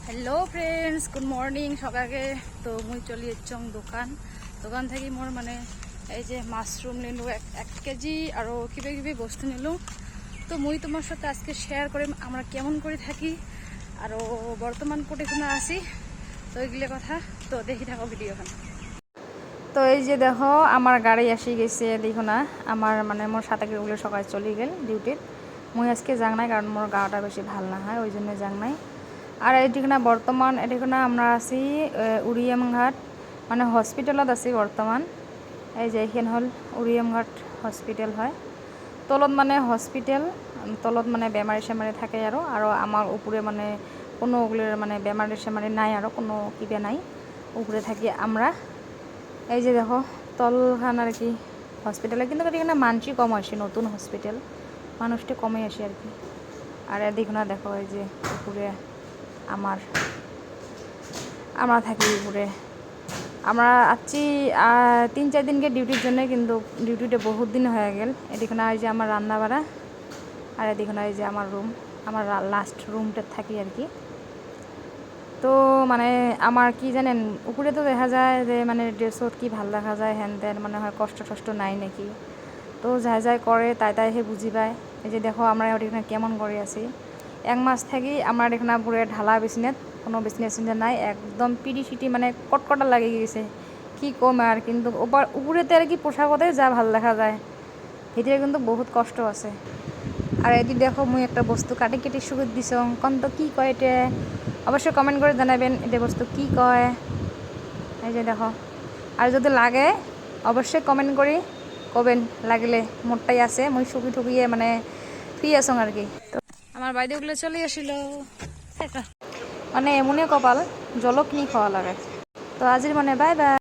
Hello friends good morning सकागे तो मुई चली एचों दোकान थी मोर माने ये माशरूम निलू 1 केजी और किबा किबि बस्तु निलू तो मुई तुम्हार साथे आज के शेयर करिम आमरा केमन करे थाकी और बर्तमान कोटिखुना आছি तो एगुलो कथा तो देखि थाको भिडिओखान। तो এই যে দেখো আমার গাড়ি আসি গেছে দেখো না আমার মানে মোর সাথে ওগুলো সকালে চলে গেল ডিউটির মুই আজকে যাং নাই কারণ মোর গাটা বেশি ভাল না হয় ওই জন্য যাং নাই। আর এটিখানা বর্তমান এটিখানা আমরা আছি উড়িয়ামঘাট মানে হসপিটালত আছি বর্তমান। এই যে এইখান হল উড়িয়ামঘাট হসপিটাল হয় তলত মানে হসপিটাল তলত মানে বেমারি সেমারি থাকে আর আমার উপরে মানে কোনো ওগুলোর মানে বেমারি সেমারি নাই আর কোনো কিবা নাই উপরে থাকি আমরা। এই যে দেখো তলখান আর কি হসপিটালে কিন্তু এখানে মানুষই কম আসে নতুন হসপিটাল মানুষটা কমই আসে আর কি। আর এদিকে না দেখো এই যে উপরে আমরা থাকি উপরে আমরা আছি 3-4 দিনকে ডিউটির জন্য কিন্তু ডিউটিটা বহুত দিন হয়ে গেল। এদিকে এই যে আমার রান্না বাড়া আর এদিকে এই যে আমার রুম আমার লাস্ট রুমটা থাকি আর কি। তো মানে আমার কি জানেন উপরে তো দেখা যায় যে মানে ড্রেসত কি ভাল দেখা যায় হ্যান ত্যান মানে হয় কষ্ট টষ্ট নাই নাকি তো যাই যাই করে তাই হে বুঝি পায়। এই যে দেখো আমরা এখানে কেমন করে আছি 1 মাস থাকি আমার এখানে পুরো ঢালা বিছনাত কোনো বিছনা নাই একদম পিডি সিটি মানে কটকটা লাগে গেছে কি কম আর কিন্তু উপরেতে আর কি পোশাকতে যা ভাল দেখা যায় ভিতরে কিন্তু বহুত কষ্ট আছে। আর এদি দেখো মুই একটা বস্তু কাটি কেটে শুকুত দিছ কোন তো কি কয় এটা অবশ্যই কমেন্ট করে জানাবেন এটা বস্তু কি কয়। এই যে দেখো আর যদি লাগে অবশ্যই কমেন্ট করি কবেন লাগলে মোরটাই আছে মুই শুকি ঠুকিয়ে মানে ফ্রি আছো আর কি। তো আমার বাইদেউগুলো চলে আসিল মানে এমনই কপাল জলক নি খাওয়া লাগে। তো আজির মানে বাই বাই।